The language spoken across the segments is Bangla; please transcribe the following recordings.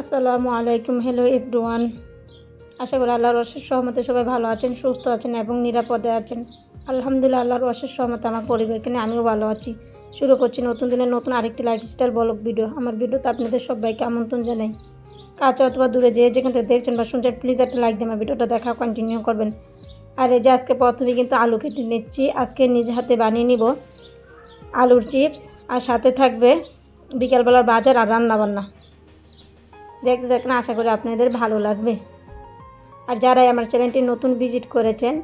আসসালামু আলাইকুম। Hello everyone. আশা করি আল্লাহর অশেষ রহমতে সবাই ভালো আছেন, সুস্থ আছেন এবং নিরাপদে আছেন। আলহামদুলিল্লাহ, আল্লাহর অশেষ রহমতে আমার পরিবারকে নিয়ে আমিও ভালো আছি। শুরু করছি নতুন দিনের নতুন আরেকটি লাইফস্টাইল ব্লগ ভিডিও। আমার ভিডিওতে আপনাদের সবাইকে আমন্ত্রণ জানাই। কাছে অথবা দূরে যেখান থেকে দেখছেন বা শুনছেন, প্লিজ একটা লাইক দিয়ে আমার ভিডিওটা দেখা কন্টিনিউ করবেন। আর এই যে আজকে প্রথমে কিন্তু আলু কেটে নিচ্ছি। আজকে নিজ হাতে বানিয়ে নিব আলুর চিপস, আর সাথে থাকবে বিকালবেলার বাজার আর রান্নাবান্না। দেখতে দেখেন, আশা করি আপনাদের ভালো লাগবে। আর যারাই আমার চ্যানেলটি নতুন ভিজিট করেছেন,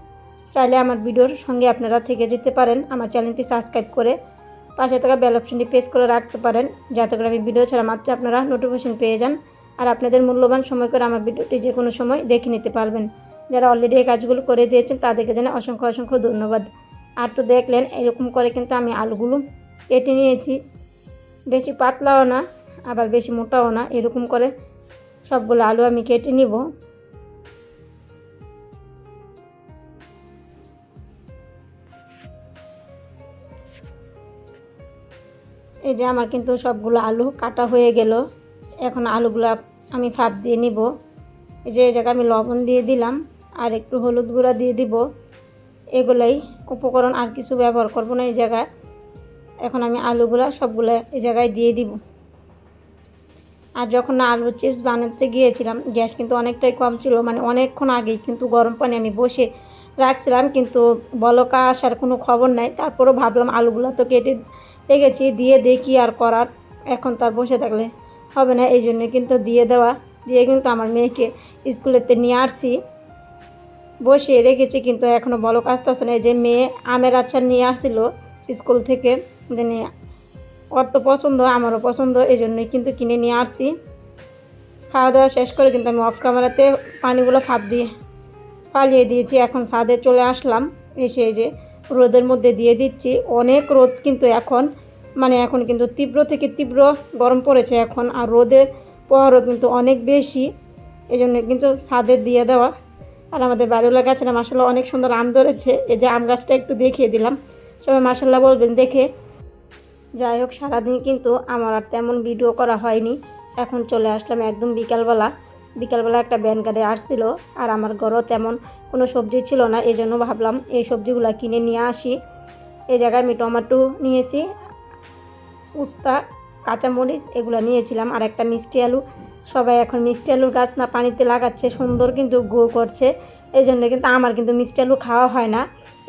চাইলে আমার ভিডিওর সঙ্গে আপনারা থেকে যেতে পারেন। আমার চ্যানেলটি সাবস্ক্রাইব করে পাশে থাকা বেল অপশনটি প্রেস করে রাখতে পারেন, যাতে করে আমি ভিডিও ছাড়া মাত্র আপনারা নোটিফিকেশন পেয়ে যান আর আপনাদের মূল্যবান সময় করে আমার ভিডিওটি যে কোনো সময় দেখে নিতে পারবেন। যারা অলরেডি এই কাজগুলো করে দিয়েছেন তাদেরকে জানাই অসংখ্য অসংখ্য ধন্যবাদ। আর তো দেখলেন, এরকম করে কিন্তু আমি আলুগুলো কেটে নিয়েছি। বেশি পাতলাও না, আবার বেশি মোটাও না, এরকম করে সবগুলো আলু আমি কেটে নিব। এই যে আমার কিন্তু সবগুলো আলু কাটা হয়ে গেল। এখন আলুগুলো আমি ভাপ দিয়ে নিব। এই যে এই জায়গায় আমি লবণ দিয়ে দিলাম আর একটু হলুদ গুঁড়া দিয়ে দিব। এগুলাই উপকরণ, আর কিছু ব্যবহার করব না এই জায়গায়। এখন আমি আলুগুলো সবগুলো এই জায়গায় দিয়ে দিব। আর যখন আলুর চিপস বানাতে গিয়েছিলাম, গ্যাস কিন্তু অনেকটাই কম ছিল, মানে অনেকক্ষণ আগেই কিন্তু গরম পানি আমি বসে রাখছিলাম, কিন্তু বলকা আসার কোনো খবর নাই। তারপরও ভাবলাম আলুগুলো তো কেটে রেখেছি, দিয়ে দেখি আর করার। এখন তার বসে থাকলে হবে না, এই জন্য কিন্তু দিয়ে কিন্তু আমার মেয়েকে স্কুলেতে নিয়ে আসছি, বসিয়ে রেখেছি। কিন্তু এখনও বলক আসতেছে না। এই যে মেয়ে আমের আচার নিয়ে আসছিল স্কুল থেকে, নিয়ে ওর তো পছন্দ, আমারও পছন্দ, এই জন্যই কিন্তু কিনে নিয়ে আসছি। খাওয়া দাওয়া শেষ করে কিন্তু আমি অফ ক্যামেরাতে পানিগুলো ফালিয়ে দিয়েছি। এখন ছাদে চলে আসলাম, এসে যে রোদের মধ্যে দিয়ে দিচ্ছি। অনেক রোদ কিন্তু এখন, মানে এখন কিন্তু তীব্র থেকে তীব্র গরম পড়েছে এখন, আর রোদের প্রহারও কিন্তু অনেক বেশি, এই জন্য কিন্তু ছাদে দিয়ে দেওয়া। আর আমাদের বাড়িওয়ালা গাছে না মাসাল্লাহ অনেক সুন্দর আম ধরেছে। এই যে আম গাছটা একটু দেখিয়ে দিলাম, সবাই মাসাল্লাহ বলবেন দেখে। যাই হোক, সারাদিন কিন্তু আমার আর তেমন ভিডিও করা হয়নি। এখন চলে আসলাম একদম বিকালবেলা একটা ভ্যান গাড়ি আসছিল, আর আমার ঘরেও তেমন কোনো সবজি ছিল না, এই জন্য ভাবলাম এই সবজিগুলো কিনে নিয়ে আসি। এই জায়গায় আমি টমেটো নিয়েছি, উস্তা, কাঁচামরিচ এগুলো নিয়েছিলাম, আর একটা মিষ্টি আলু। সবাই এখন মিষ্টি আলুর গাছ না পানিতে লাগাচ্ছে, সুন্দর কিন্তু গ্রো করছে। এই জন্য কিন্তু আমার কিন্তু মিষ্টি আলু খাওয়া হয় না।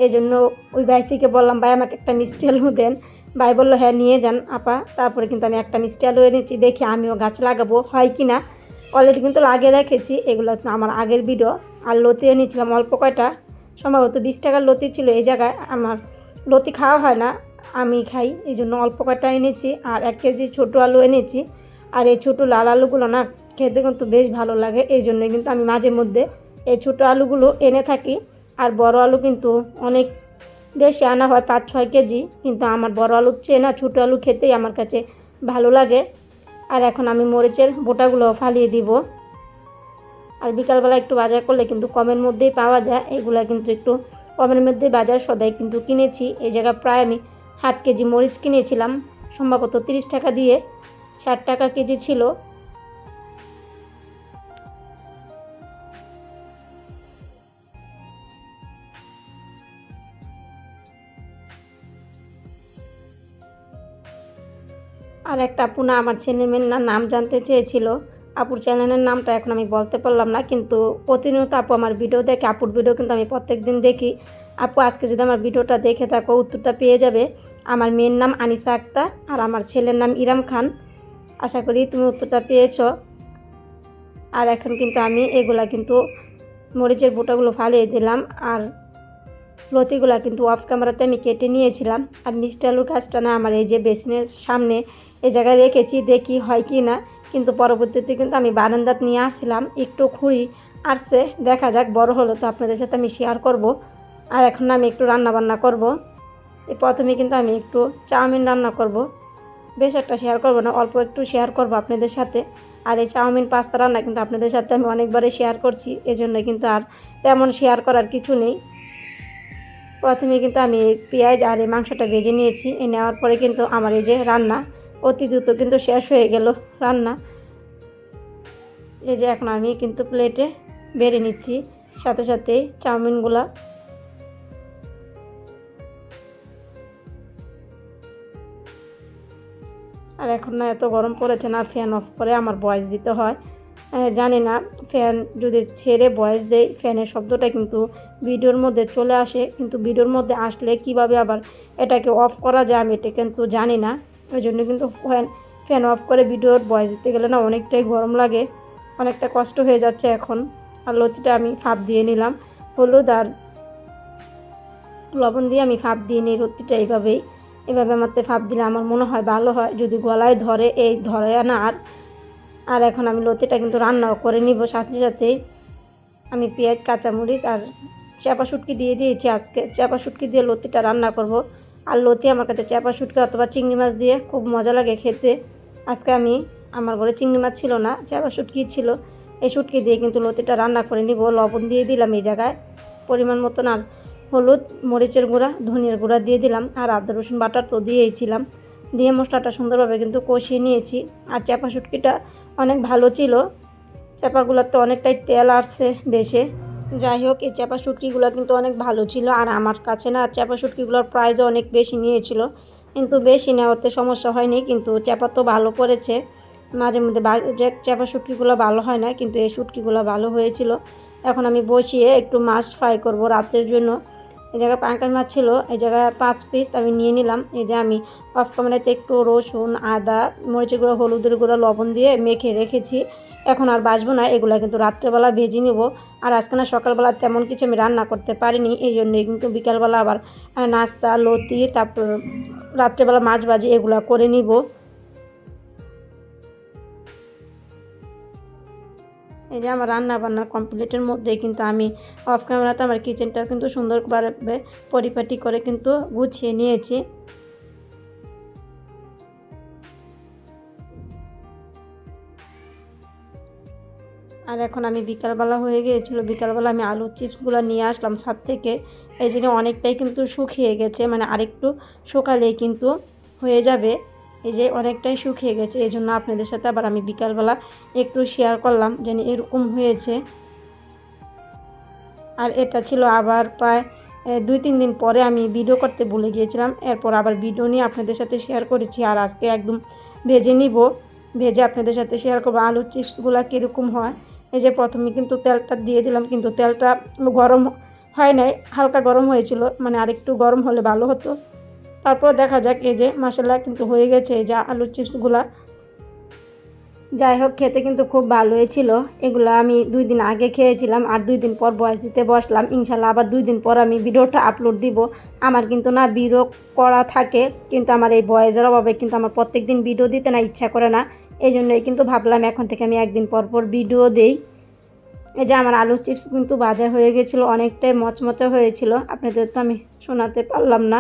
এই জন্য ওই ভাই থেকে বললাম, ভাই আমাকে একটা মিষ্টি আলু দেন। ভাই বললো হ্যাঁ নিয়ে যান আপা। তারপরে কিন্তু আমি একটা মিষ্টি আলু এনেছি, দেখি আমিও গাছ লাগাবো হয় কি না। অলরেডি কিন্তু লাগিয়ে রেখেছি, এগুলো আমার আগের ভিডিও। আর লতি এনেছিলাম অল্প কয়টা, সম্ভবত 20 টাকার লতি ছিল। এই জায়গায় আমার লতি খাওয়া হয় না, আমি খাই, এই জন্য অল্প কয়টা এনেছি। আর 1 কেজি ছোটো আলু এনেছি। আর এই ছোটো লাল আলুগুলো না খেতে কিন্তু বেশ ভালো লাগে, এই জন্য কিন্তু আমি মাঝে মধ্যে এই ছোটো আলুগুলো এনে থাকি। আর বড় আলু কিন্তু অনেক বেশি আনা হয়, 5-6 কেজি, কিন্তু আমার বড় আলুর চেয়ে না ছোটো আলু খেতেই আমার কাছে ভালো লাগে। আর এখন আমি মরিচের বোটাগুলো ফালিয়ে দিব। আর বিকালবেলা একটু বাজার করলে কিন্তু কমের মধ্যেই পাওয়া যায়, এগুলা কিন্তু একটু কমের মধ্যেই বাজার সদাই কিন্তু কিনেছি। এই জায়গায় প্রায় আমি 1/2 কেজি মরিচ কিনেছিলাম, সম্ভবত 30 টাকা দিয়ে, 60 টাকা কেজি ছিল। আর একটা আপু না আমার ছেলেমেয়ের নাম জানতে চেয়েছিল। আপুর চ্যানেলের নামটা এখন আমি বলতে পারলাম না, কিন্তু প্রতিনিয়ত আপু আমার ভিডিও দেখে। আপুর ভিডিও কিন্তু আমি প্রত্যেক দিন দেখি। আপু আজকে যদি আমার ভিডিওটা দেখে থাকো, উত্তরটা পেয়ে যাবে। আমার মেয়ের নাম আনিসা আক্তার আর আমার ছেলের নাম ইরাম খান। আশা করি তুমি উত্তরটা পেয়েছ। আর এখন কিন্তু আমি এগুলা কিন্তু মরিচের বোটাগুলো ফালিয়ে দিলাম, আর লতিগুলা কিন্তু অফ ক্যামেরাতে আমি কেটে নিয়েছিলাম। আর মিষ্টি আলুর গাছটা না আমার এই যে বেসিনের সামনে এই জায়গায় রেখেছি, দেখি হয় কি না। কিন্তু পরবর্তীতে কিন্তু আমি বারান্দাত নিয়ে আসছিলাম, একটু খুঁড়ি আসছে, দেখা যাক, বড় হলো তো আপনাদের সাথে আমি শেয়ার করব। আর এখন আমি একটু রান্নাবান্না করব। এই প্রথমে কিন্তু আমি একটু চাউমিন রান্না করব, বেশ একটা শেয়ার করব না, অল্প একটু শেয়ার করব আপনাদের সাথে। আর এই চাউমিন পাস্তা রান্না কিন্তু আপনাদের সাথে আমি অনেকবারই শেয়ার করছি, এজন্য কিন্তু আর তেমন শেয়ার করার কিছু নেই। প্রথমে কিন্তু আমি পেঁয়াজ আর এই মাংসটা ভেজে নিয়েছি। নেওয়ার পরে কিন্তু আমার এই যে রান্না অতি দ্রুত কিন্তু শেষ হয়ে গেল রান্না। এই যে এখন আমি কিন্তু প্লেটে বেড়ে নিচ্ছি সাথে সাথে চাউমিনগুলা। আর এখন না এত গরম পড়েছে না, ফ্যান অফ করে আমার ভয়েস দিতে হয়। জানি না ফ্যান যদি ছেড়ে ভয়েস দেয় ফ্যানের শব্দটা কিন্তু ভিডিওর মধ্যে চলে আসে, কিন্তু ভিডিওর মধ্যে আসলে কিভাবে আবার এটাকে অফ করা যায় আমি এটা কিন্তু জানি না। ওই জন্য কিন্তু ফ্যান অফ করে ভিডিওর ভয়েস দিতে গেলে না অনেকটাই গরম লাগে, অনেকটা কষ্ট হয়ে যাচ্ছে এখন। আর লতিটা আমি ফাঁপ দিয়ে নিলাম, হলুদ আর লবণ দিয়ে আমি ফাঁপ দিয়ে নিই লতিটা। এভাবে আমারতে ফাঁপ দিলে আমার মনে হয় ভালো হয়, যদি গলায় ধরে এই ধরে না। আর এখন আমি লতিটা কিন্তু রান্নাও করে নিব। সাথে সাথেই আমি পেঁয়াজ, কাঁচামরিচ আর চাপা শুটকি দিয়ে দিয়েছি। আজকে চাপা শুটকি দিয়ে লতিটা রান্না করব। আর লতি আমার কাছে চাপা শুটকি অথবা চিংড়ি মাছ দিয়ে খুব মজা লাগে খেতে। আজকে আমার ঘরে চিংড়ি মাছ ছিল না, চাপা শুটকি ছিল। এই শুটকি দিয়ে কিন্তু লতিটা রান্না করে নিব। লবণ দিয়ে দিলাম এই জায়গায় পরিমাণ মতন, আর হলুদ, মরিচের গুঁড়া, ধনিয়ার গুঁড়া দিয়ে দিলাম, আর আদা রসুন বাটা তো দিয়েছিলাম। দিয়ে মশলাটা সুন্দরভাবে কিন্তু কষিয়ে নিয়েছি। আর চাপা শুটকিটা অনেক ভালো ছিল, চাপাগুলোতে অনেকটাই তেল আসছে বেশি। যাই হোক, এই চাপা শুটকিগুলো কিন্তু অনেক ভালো ছিল। আর আমার কাছে না চাপা শুটকিগুলোর প্রাইসও অনেক বেশি নিয়েছিল, কিন্তু বেশি নেওয়াতে সমস্যা হয়নি, কিন্তু চাপা তো ভালো পড়েছে। মাঝে মধ্যে চাপা শুটকিগুলো ভালো হয় না, কিন্তু এই শুটকিগুলো ভালো হয়েছিল। এখন আমি বসিয়ে একটু মাছ ফ্রাই করব রাতের জন্য। এই জায়গায় পাঙ্কাশ মাছ ছিল, এই জায়গায় 5 পিস আমি নিয়ে নিলাম। এই যে আমি অফ ক্যামেরাতে একটু রসুন, আদা, মরিচের গুঁড়ো, হলুদের গুঁড়ো, লবণ দিয়ে মেখে রেখেছি। এখন আর বাছবো না, এগুলো কিন্তু রাত্রেবেলা ভেজে নেব। আর আজকে না সকালবেলা তেমন কিছু আমি রান্না করতে পারিনি, এই জন্যই কিন্তু বিকালবেলা আবার নাস্তা, লতি, তারপর রাত্রেবেলা মাছ ভাজি এগুলো করে নিব। এই যে আমার রান্না বান্না কমপ্লিটের মধ্যে কিন্তু আমি অফ ক্যামেরাতে আমার কিচেনটাও কিন্তু সুন্দরভাবে পরিপাটি করে কিন্তু গুছিয়ে নিয়েছি। আর এখন আমি বিকালবেলা হয়ে গিয়েছিলো, বিকালবেলা আমি আলুর চিপসগুলো নিয়ে আসলাম ছাদ থেকে। এই জন্য অনেকটাই কিন্তু শুকিয়ে গেছে, মানে আরেকটু শুকালেই কিন্তু হয়ে যাবে। এই যে অনেকটাই শুকিয়ে গেছে, এই জন্য আপনাদের সাথে আবার আমি বিকালবেলা একটু শেয়ার করলাম যেন এরকম হয়েছে। আর এটা ছিল আবার প্রায় 2-3 দিন পরে আমি ভিডিও করতে ভুলে গিয়েছিলাম, এরপর আবার ভিডিও নিয়ে আপনাদের সাথে শেয়ার করেছি। আর আজকে একদম ভেজে নিব, ভেজে আপনাদের সাথে শেয়ার করবো আলুর চিপসগুলো কীরকম হয়। এই যে প্রথমে কিন্তু তেলটা দিয়ে দিলাম, কিন্তু তেলটা গরম হয় নাই, হালকা গরম হয়েছিল, মানে আরেকটু গরম হলে ভালো হতো। তারপর দেখা যাক, এই যে মাশাআল্লাহ কিন্তু হয়ে গেছে এই যে আলুর চিপসগুলা। যাই হোক, খেতে কিন্তু খুব ভালোই ছিল। এগুলো আমি 2 দিন আগে খেয়েছিলাম, আর 2 দিন পর ভয়েস দিতে বসলাম। ইনশাল্লাহ আবার 2 দিন পর আমি ভিডিওটা আপলোড দিব। আমার কিন্তু না ভিডিও করা থাকে, কিন্তু আমার এই ভয়েসের অভাবে কিন্তু আমার প্রত্যেক দিন ভিডিও দিতে না ইচ্ছা করে না। এই জন্যই কিন্তু ভাবলাম এখন থেকে আমি একদিন পর পর ভিডিও দেই। এই যে আমার আলুর চিপস কিন্তু ভাজা হয়ে গেছিলো, অনেকটাই মচমচা হয়েছিল। আপনাদের তো আমি শোনাতে পারলাম না,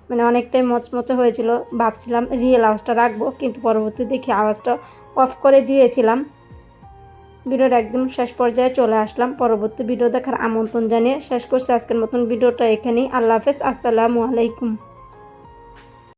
মানে অনেকটাই মচমচা হয়েছিল। ভাবছিলাম রিয়েল আওয়াজটা রাখবো, কিন্তু পরবর্তী দেখি আওয়াজটা অফ করে দিয়েছিলাম। ভিডিওর একদম শেষ পর্যায়ে চলে আসলাম। পরবর্তী ভিডিও দেখার আমন্ত্রণ জানিয়ে শেষ করছি আজকের মতন ভিডিওটা এখানেই। আল্লাহ হাফেজ, আসসালামু আলাইকুম।